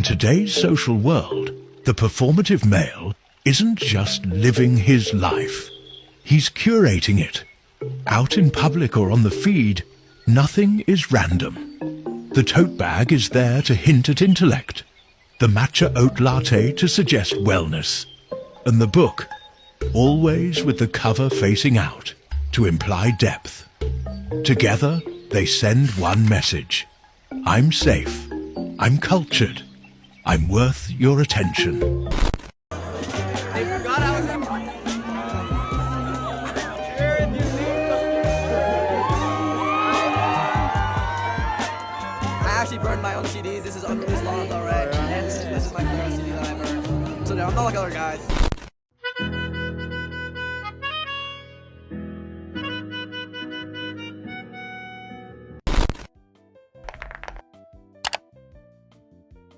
today's social world, the performative male isn't just living his life. He's curating it. Out in public or on the feed, nothing is random. The tote bag is there to hint at intellect, the matcha oat latte to suggest wellness, and the book, always with the cover facing out, to imply depth. Together, they send one message. I'm safe. I'm cultured. I'm worth your attention. They forgot I was in. I actually burned my own CDs. This is under this law, alright. And this is my favorite CD that I've ever. So I'm not like other guys.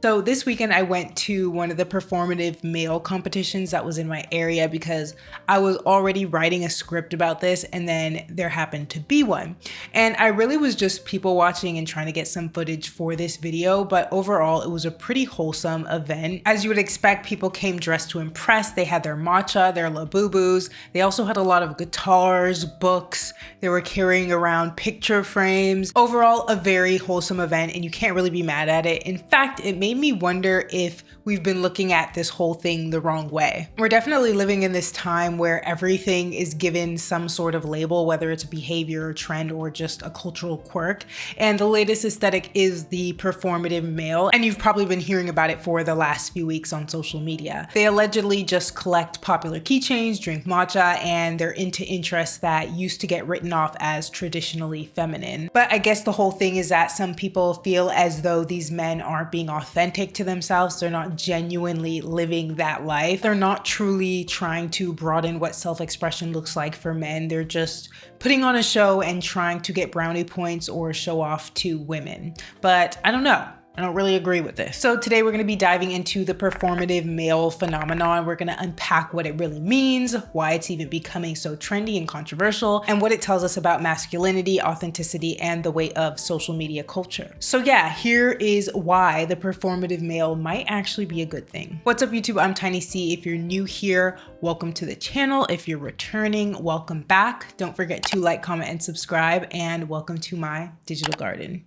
So this weekend I went to one of the performative male competitions that was in my area because I was already writing a script about this and then there happened to be one. And I really was just people watching and trying to get some footage for this video, but overall it was a pretty wholesome event. As you would expect, people came dressed to impress. They had their matcha, their labubus. They also had a lot of guitars, books. They were carrying around picture frames. Overall, a very wholesome event and you can't really be mad at it. In fact, it made me wonder if we've been looking at this whole thing the wrong way. We're definitely living in this time where everything is given some sort of label, whether it's a behavior or trend or just a cultural quirk. And the latest aesthetic is the performative male. And you've probably been hearing about it for the last few weeks on social media. They allegedly just collect popular keychains, drink matcha, and they're into interests that used to get written off as traditionally feminine. But I guess the whole thing is that some people feel as though these men aren't being authentic to themselves. They're not genuinely living that life. They're not truly trying to broaden what self-expression looks like for men. They're just putting on a show and trying to get brownie points or show off to women. But I don't know. I don't really agree with this. So today we're going to be diving into the performative male phenomenon. We're going to unpack what it really means, why it's even becoming so trendy and controversial, and what it tells us about masculinity, authenticity, and the weight of social media culture. So yeah, here is why the performative male might actually be a good thing. What's up, YouTube? I'm tinysey. If you're new here, welcome to the channel. If you're returning, welcome back. Don't forget to like, comment, and subscribe, and welcome to my digital garden.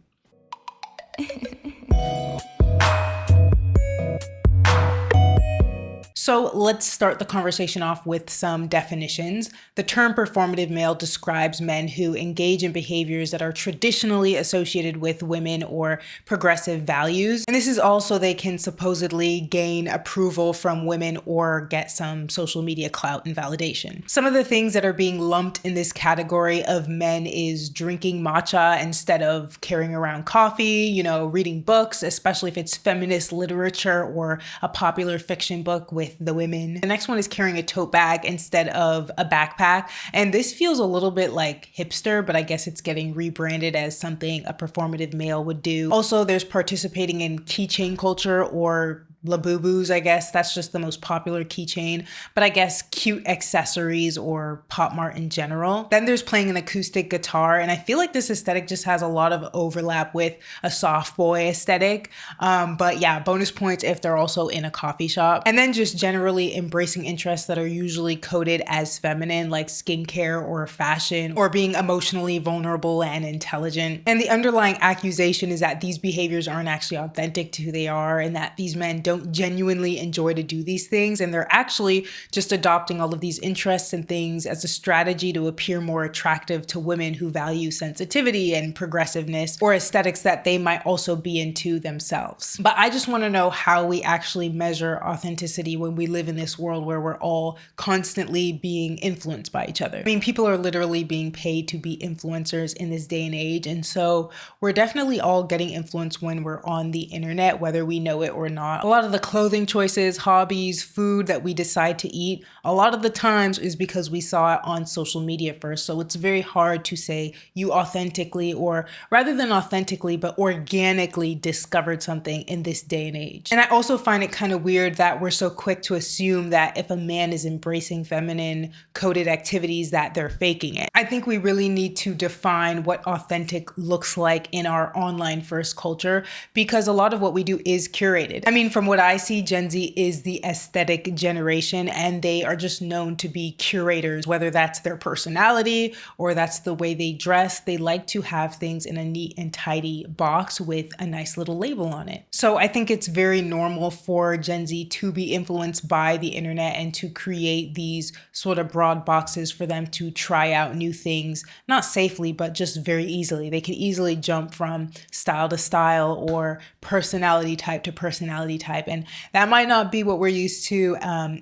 So let's start the conversation off with some definitions. The term performative male describes men who engage in behaviors that are traditionally associated with women or progressive values. And this is also they can supposedly gain approval from women or get some social media clout and validation. Some of the things that are being lumped in this category of men is drinking matcha instead of carrying around coffee, reading books, especially if it's feminist literature or a popular fiction book with the women. The next one is carrying a tote bag instead of a backpack. And this feels a little bit like hipster, but I guess it's getting rebranded as something a performative male would do. Also, there's participating in keychain culture or labubus, I guess. That's just the most popular keychain, but I guess cute accessories or pop mart in general. Then there's playing an acoustic guitar, and I feel like this aesthetic just has a lot of overlap with a soft boy aesthetic. But yeah, bonus points if they're also in a coffee shop. And then just generally embracing interests that are usually coded as feminine, like skincare or fashion, or being emotionally vulnerable and intelligent. And the underlying accusation is that these behaviors aren't actually authentic to who they are, and that these men don't genuinely enjoy to do these things, and they're actually just adopting all of these interests and things as a strategy to appear more attractive to women who value sensitivity and progressiveness, or aesthetics that they might also be into themselves. But I just want to know how we actually measure authenticity when we live in this world where we're all constantly being influenced by each other. I mean, people are literally being paid to be influencers in this day and age, and so we're definitely all getting influenced when we're on the internet, whether we know it or not. A lot lot of the clothing choices, hobbies, food that we decide to eat, a lot of the times is because we saw it on social media first. So it's very hard to say you authentically, or rather than authentically, but organically discovered something in this day and age. And I also find it kind of weird that we're so quick to assume that if a man is embracing feminine coded activities that they're faking it. I think we really need to define what authentic looks like in our online first culture, because a lot of what we do is curated. I mean, from what I see, Gen Z is the aesthetic generation, and they are just known to be curators, whether that's their personality or that's the way they dress. They like to have things in a neat and tidy box with a nice little label on it. So I think it's very normal for Gen Z to be influenced by the internet and to create these sort of broad boxes for them to try out new things, not safely, but just very easily. They can easily jump from style to style or personality type to personality type. And that might not be what we're used to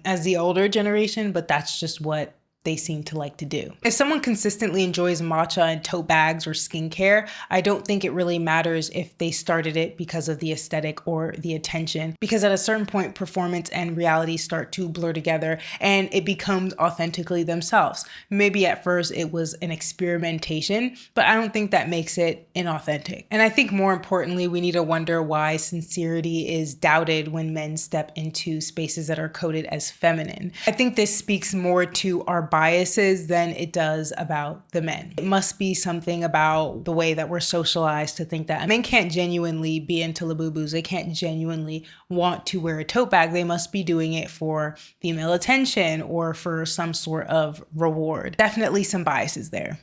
as the older generation, but that's just what they seem to like to do. If someone consistently enjoys matcha and tote bags or skincare, I don't think it really matters if they started it because of the aesthetic or the attention, because at a certain point, performance and reality start to blur together and it becomes authentically themselves. Maybe at first it was an experimentation, but I don't think that makes it inauthentic. And I think more importantly, we need to wonder why sincerity is doubted when men step into spaces that are coded as feminine. I think this speaks more to our biases than it does about the men. It must be something about the way that we're socialized to think that men can't genuinely be into Labubus. They can't genuinely want to wear a tote bag. They must be doing it for female attention or for some sort of reward. Definitely some biases there.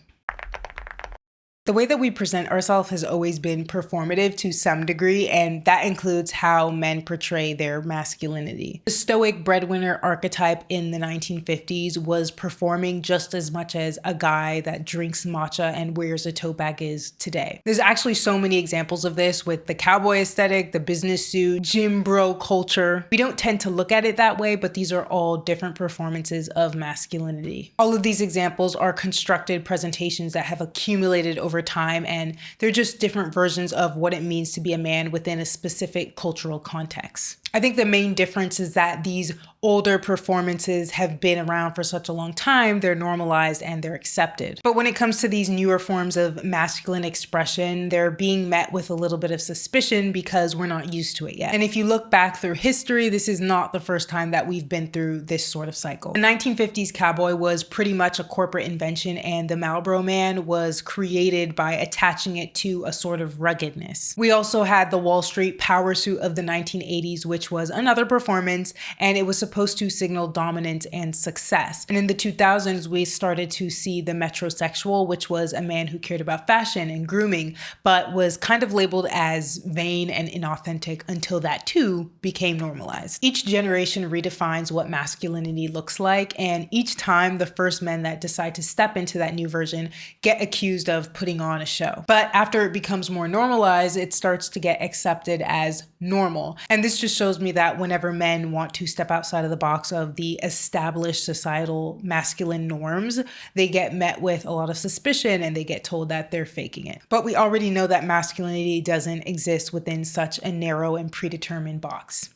The way that we present ourselves has always been performative to some degree, and that includes how men portray their masculinity. The stoic breadwinner archetype in the 1950s was performing just as much as a guy that drinks matcha and wears a tote bag is today. There's actually so many examples of this with the cowboy aesthetic, the business suit, gym bro culture. We don't tend to look at it that way, but these are all different performances of masculinity. All of these examples are constructed presentations that have accumulated over time, and they're just different versions of what it means to be a man within a specific cultural context. I think the main difference is that these older performances have been around for such a long time, they're normalized and they're accepted. But when it comes to these newer forms of masculine expression, they're being met with a little bit of suspicion because we're not used to it yet. And if you look back through history, this is not the first time that we've been through this sort of cycle. The 1950s cowboy was pretty much a corporate invention, and the Marlboro Man was created by attaching it to a sort of ruggedness. We also had the Wall Street power suit of the 1980s, which was another performance, and it was supposed to signal dominance and success. And in the 2000s, we started to see the metrosexual, which was a man who cared about fashion and grooming, but was kind of labeled as vain and inauthentic until that too became normalized. Each generation redefines what masculinity looks like, and each time the first men that decide to step into that new version get accused of putting on a show. But after it becomes more normalized, it starts to get accepted as normal. And this just shows me that whenever men want to step outside of the box of the established societal masculine norms, they get met with a lot of suspicion and they get told that they're faking it. But we already know that masculinity doesn't exist within such a narrow and predetermined box.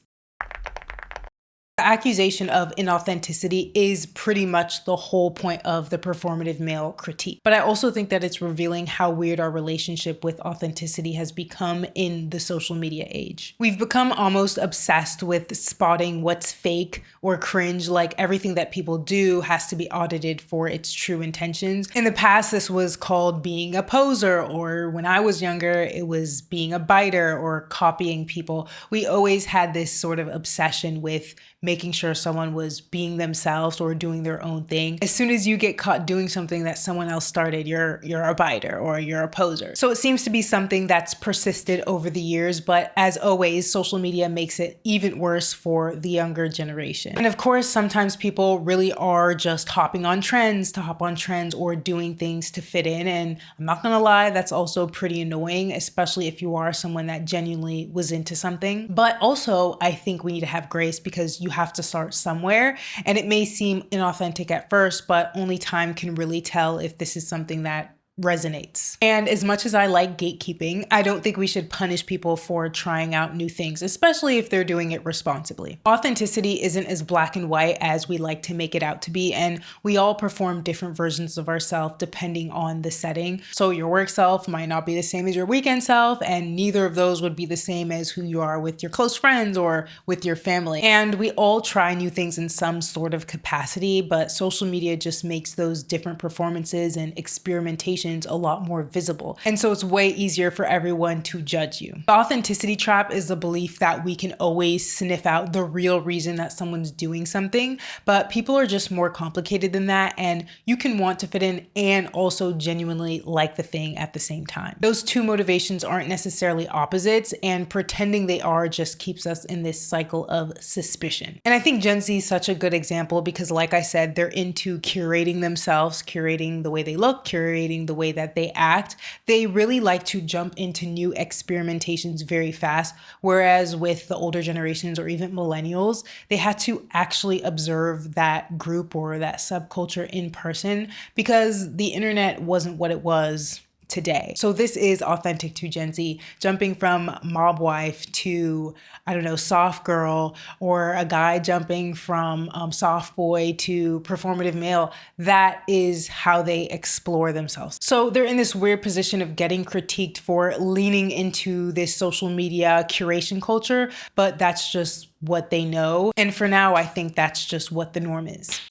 The accusation of inauthenticity is pretty much the whole point of the performative male critique. But I also think that it's revealing how weird our relationship with authenticity has become in the social media age. We've become almost obsessed with spotting what's fake or cringe, like everything that people do has to be audited for its true intentions. In the past, this was called being a poser, or when I was younger, it was being a biter or copying people. We always had this sort of obsession with making sure someone was being themselves or doing their own thing. As soon as you get caught doing something that someone else started, you're a biter or you're a poser. So it seems to be something that's persisted over the years, but as always, social media makes it even worse for the younger generation. And of course, sometimes people really are just hopping on trends to hop on trends or doing things to fit in. And I'm not gonna lie, that's also pretty annoying, especially if you are someone that genuinely was into something. But also, I think we need to have grace because you have to start somewhere, and it may seem inauthentic at first, but only time can really tell if this is something that resonates. And as much as I like gatekeeping, I don't think we should punish people for trying out new things, especially if they're doing it responsibly. Authenticity isn't as black and white as we like to make it out to be, and we all perform different versions of ourselves depending on the setting. So your work self might not be the same as your weekend self, and neither of those would be the same as who you are with your close friends or with your family. And we all try new things in some sort of capacity, but social media just makes those different performances and experimentations a lot more visible. And so it's way easier for everyone to judge you. The authenticity trap is the belief that we can always sniff out the real reason that someone's doing something, but people are just more complicated than that, and you can want to fit in and also genuinely like the thing at the same time. Those two motivations aren't necessarily opposites, and pretending they are just keeps us in this cycle of suspicion. And I think Gen Z is such a good example because, like I said, they're into curating themselves, curating the way they look, curating the way that they act. They really like to jump into new experimentations very fast, whereas with the older generations or even millennials, they had to actually observe that group or that subculture in person because the internet wasn't what it was today. So this is authentic to Gen Z, jumping from mob wife to, I don't know, soft girl, or a guy jumping from soft boy to performative male. That is how they explore themselves. So they're in this weird position of getting critiqued for leaning into this social media curation culture, but that's just what they know. And for now, I think that's just what the norm is.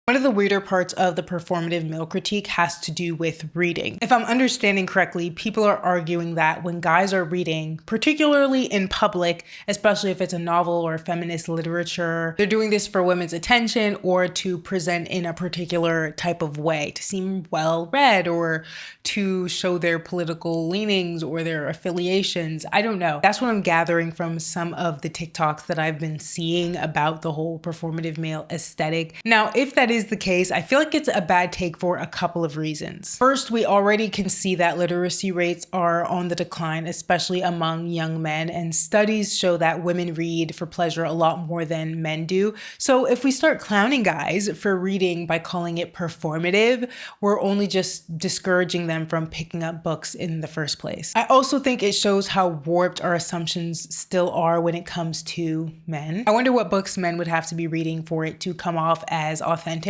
One of the weirder parts of the performative male critique has to do with reading. If I'm understanding correctly, people are arguing that when guys are reading, particularly in public, especially if it's a novel or feminist literature, they're doing this for women's attention or to present in a particular type of way, to seem well read or to show their political leanings or their affiliations. I don't know. That's what I'm gathering from some of the TikToks that I've been seeing about the whole performative male aesthetic. Now, if that is the case, I feel like it's a bad take for a couple of reasons. First, we already can see that literacy rates are on the decline, especially among young men, and studies show that women read for pleasure a lot more than men do. So if we start clowning guys for reading by calling it performative, we're only just discouraging them from picking up books in the first place. I also think it shows how warped our assumptions still are when it comes to men. I wonder what books men would have to be reading for it to come off as authentic.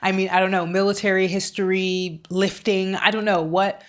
I mean, I don't know, military history, lifting, I don't know, what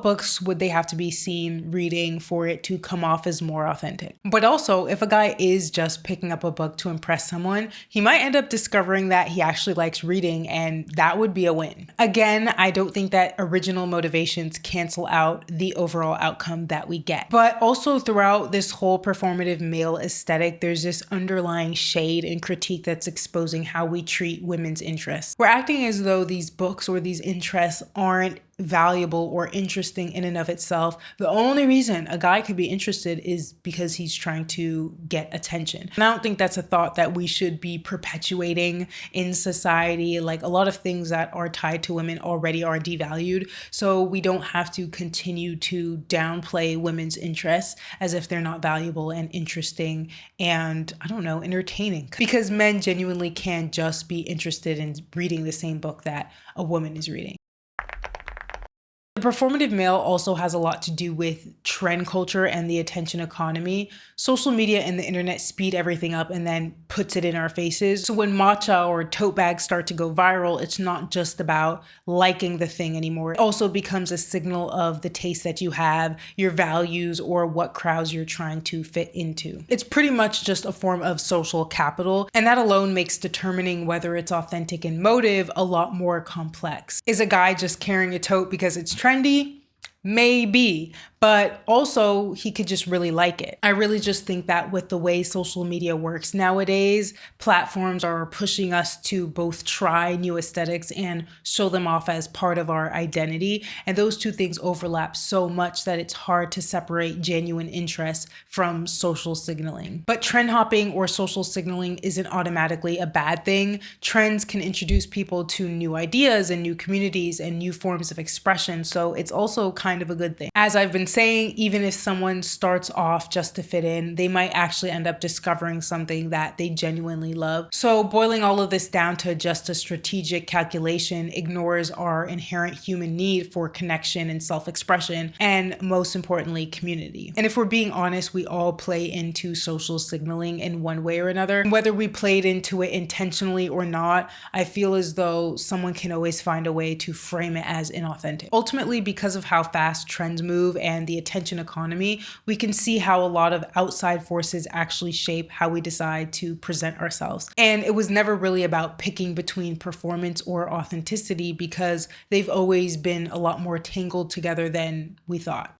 books would they have to be seen reading for it to come off as more authentic? But also, if a guy is just picking up a book to impress someone, he might end up discovering that he actually likes reading, and that would be a win. Again, I don't think that original motivations cancel out the overall outcome that we get. But also throughout this whole performative male aesthetic, there's this underlying shade and critique that's exposing how we treat women's interests. We're acting as though these books or these interests aren't valuable or interesting in and of itself. The only reason a guy could be interested is because he's trying to get attention. And I don't think that's a thought that we should be perpetuating in society. Like, a lot of things that are tied to women already are devalued. So we don't have to continue to downplay women's interests as if they're not valuable and interesting and, I don't know, entertaining. Because men genuinely can just be interested in reading the same book that a woman is reading. The performative male also has a lot to do with trend culture and the attention economy. Social media and the internet speed everything up and then puts it in our faces. So when matcha or tote bags start to go viral, it's not just about liking the thing anymore. It also becomes a signal of the taste that you have, your values, or what crowds you're trying to fit into. It's pretty much just a form of social capital, and that alone makes determining whether it's authentic in motive a lot more complex. Is a guy just carrying a tote because it's trendy? Maybe, but also he could just really like it. I really just think that with the way social media works nowadays, platforms are pushing us to both try new aesthetics and show them off as part of our identity. And those two things overlap so much that it's hard to separate genuine interest from social signaling. But trend hopping or social signaling isn't automatically a bad thing. Trends can introduce people to new ideas and new communities and new forms of expression. So it's also kind of a good thing. As I've been saying even if someone starts off just to fit in, they might actually end up discovering something that they genuinely love. So boiling all of this down to just a strategic calculation ignores our inherent human need for connection and self-expression, and most importantly, community. And if we're being honest, we all play into social signaling in one way or another. And whether we played into it intentionally or not, I feel as though someone can always find a way to frame it as inauthentic. Ultimately, because of how fast trends move and the attention economy, we can see how a lot of outside forces actually shape how we decide to present ourselves. And it was never really about picking between performance or authenticity, because they've always been a lot more tangled together than we thought.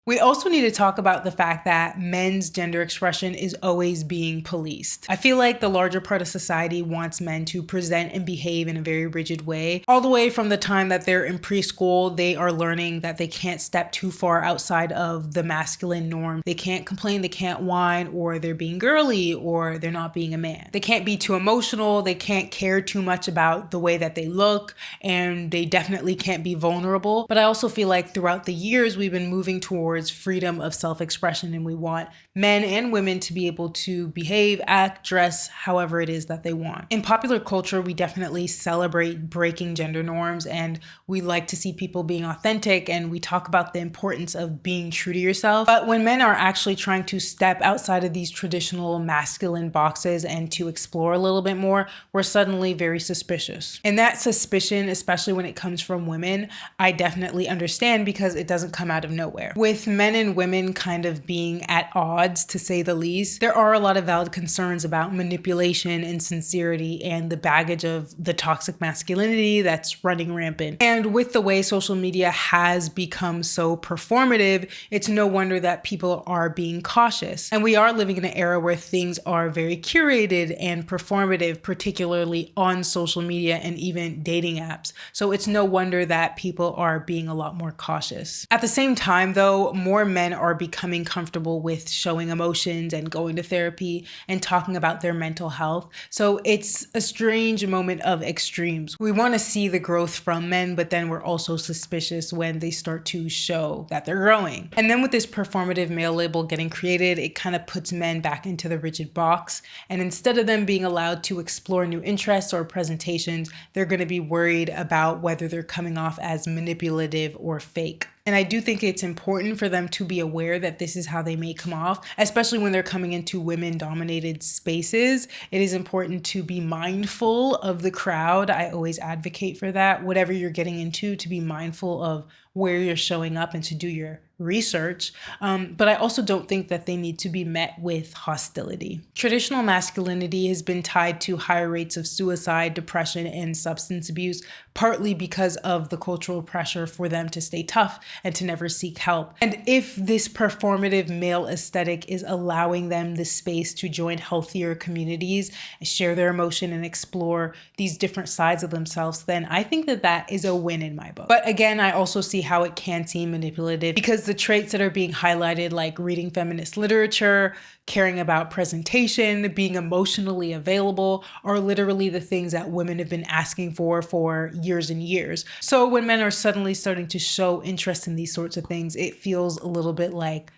We also need to talk about the fact that men's gender expression is always being policed. I feel like the larger part of society wants men to present and behave in a very rigid way. All the way from the time that they're in preschool, they are learning that they can't step too far outside of the masculine norm. They can't complain, they can't whine, or they're being girly, or they're not being a man. They can't be too emotional, they can't care too much about the way that they look, and they definitely can't be vulnerable. But I also feel like throughout the years, we've been moving towards freedom of self-expression, and we want men and women to be able to behave, act, dress however it is that they want. In popular culture, we definitely celebrate breaking gender norms, and we like to see people being authentic, and we talk about the importance of being true to yourself. But when men are actually trying to step outside of these traditional masculine boxes and to explore a little bit more, we're suddenly very suspicious. And that suspicion, especially when it comes from women, I definitely understand, because it doesn't come out of nowhere. With men and women kind of being at odds, to say the least, there are a lot of valid concerns about manipulation, insincerity, and the baggage of the toxic masculinity that's running rampant. And with the way social media has become so performative, it's no wonder that people are being cautious. And we are living in an era where things are very curated and performative, particularly on social media and even dating apps. So it's no wonder that people are being a lot more cautious. At the same time, though, more men are becoming comfortable with showing emotions and going to therapy and talking about their mental health. So it's a strange moment of extremes. We want to see the growth from men, but then we're also suspicious when they start to show that they're growing. And then with this performative male label getting created, it kind of puts men back into the rigid box. And instead of them being allowed to explore new interests or presentations, they're going to be worried about whether they're coming off as manipulative or fake. And I do think it's important for them to be aware that this is how they may come off, especially when they're coming into women-dominated spaces. It is important to be mindful of the crowd. I always advocate for that. Whatever you're getting into, to be mindful of where you're showing up and to do your research. But I also don't think that they need to be met with hostility. Traditional masculinity has been tied to higher rates of suicide, depression, and substance abuse, partly because of the cultural pressure for them to stay tough and to never seek help. And if this performative male aesthetic is allowing them the space to join healthier communities, share their emotion, and explore these different sides of themselves, then I think that that is a win in my book. But again, I also see how it can seem manipulative, because the traits that are being highlighted, like reading feminist literature, caring about presentation, being emotionally available, are literally the things that women have been asking for years and years. So when men are suddenly starting to show interest in these sorts of things, it feels a little bit like,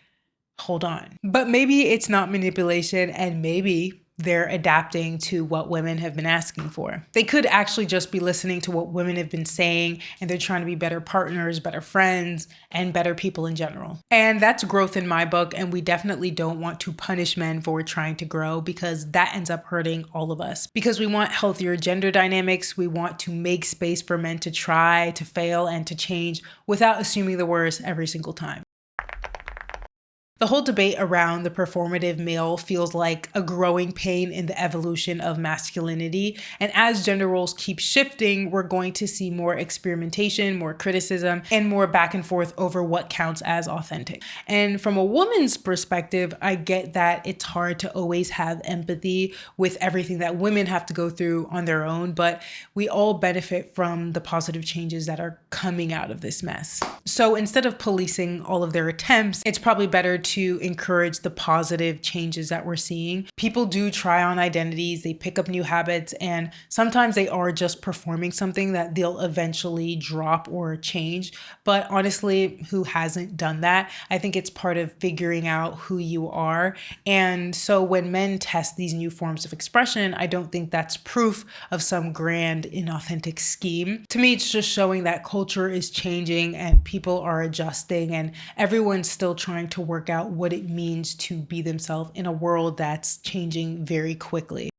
hold on. But maybe it's not manipulation, and maybe they're adapting to what women have been asking for. They could actually just be listening to what women have been saying, and they're trying to be better partners, better friends, and better people in general. And that's growth in my book, and we definitely don't want to punish men for trying to grow, because that ends up hurting all of us. Because we want healthier gender dynamics, we want to make space for men to try, to fail, and to change without assuming the worst every single time. The whole debate around the performative male feels like a growing pain in the evolution of masculinity. And as gender roles keep shifting, we're going to see more experimentation, more criticism, and more back and forth over what counts as authentic. And from a woman's perspective, I get that it's hard to always have empathy with everything that women have to go through on their own, but we all benefit from the positive changes that are coming out of this mess. So instead of policing all of their attempts, it's probably better to encourage the positive changes that we're seeing. People do try on identities, they pick up new habits, and sometimes they are just performing something that they'll eventually drop or change. But honestly, who hasn't done that? I think it's part of figuring out who you are. And so when men test these new forms of expression, I don't think that's proof of some grand, inauthentic scheme. To me, it's just showing that culture is changing and people are adjusting, and everyone's still trying to work out what it means to be themselves in a world that's changing very quickly.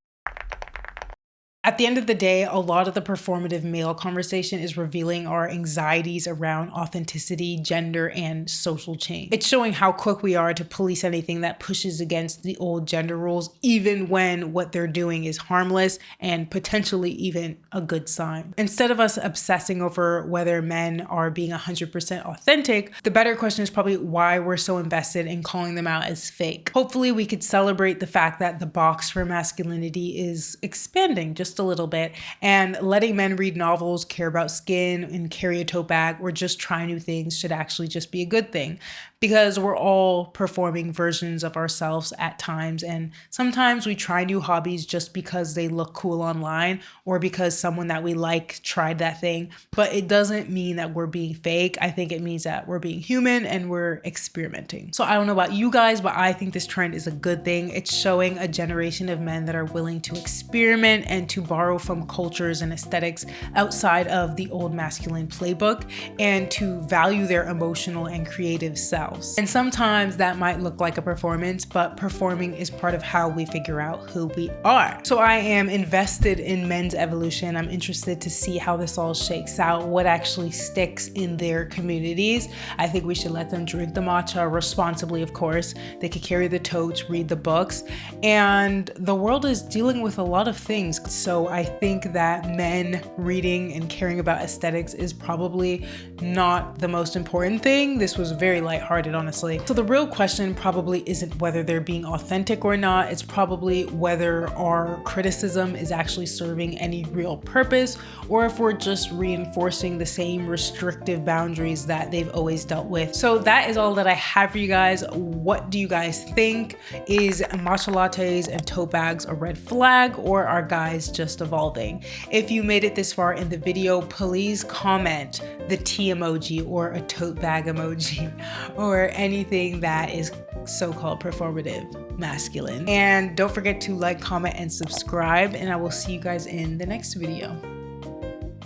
At the end of the day, a lot of the performative male conversation is revealing our anxieties around authenticity, gender, and social change. It's showing how quick we are to police anything that pushes against the old gender rules, even when what they're doing is harmless and potentially even a good sign. Instead of us obsessing over whether men are being 100% authentic, the better question is probably why we're so invested in calling them out as fake. Hopefully, we could celebrate the fact that the box for masculinity is expanding just a little bit, and letting men read novels, care about skin, and carry a tote bag, or just try new things should actually just be a good thing, because we're all performing versions of ourselves at times, and sometimes we try new hobbies just because they look cool online or because someone that we like tried that thing, but it doesn't mean that we're being fake. I think it means that we're being human and we're experimenting. So I don't know about you guys, but I think this trend is a good thing. It's showing a generation of men that are willing to experiment and to borrow from cultures and aesthetics outside of the old masculine playbook, and to value their emotional and creative selves. And sometimes that might look like a performance, but performing is part of how we figure out who we are. So I am invested in men's evolution. I'm interested to see how this all shakes out, what actually sticks in their communities. I think we should let them drink the matcha responsibly, of course. They could carry the totes, read the books, and the world is dealing with a lot of things. So I think that men reading and caring about aesthetics is probably not the most important thing. This was very lighthearted, honestly. So the real question probably isn't whether they're being authentic or not. It's probably whether our criticism is actually serving any real purpose, or if we're just reinforcing the same restrictive boundaries that they've always dealt with. So that is all that I have for you guys. What do you guys think? Is matcha lattes and tote bags a red flag, or are guys just evolving? If you made it this far in the video, please comment the tea emoji or a tote bag emoji or anything that is so-called performative masculine. And don't forget to like, comment, and subscribe, and I will see you guys in the next video.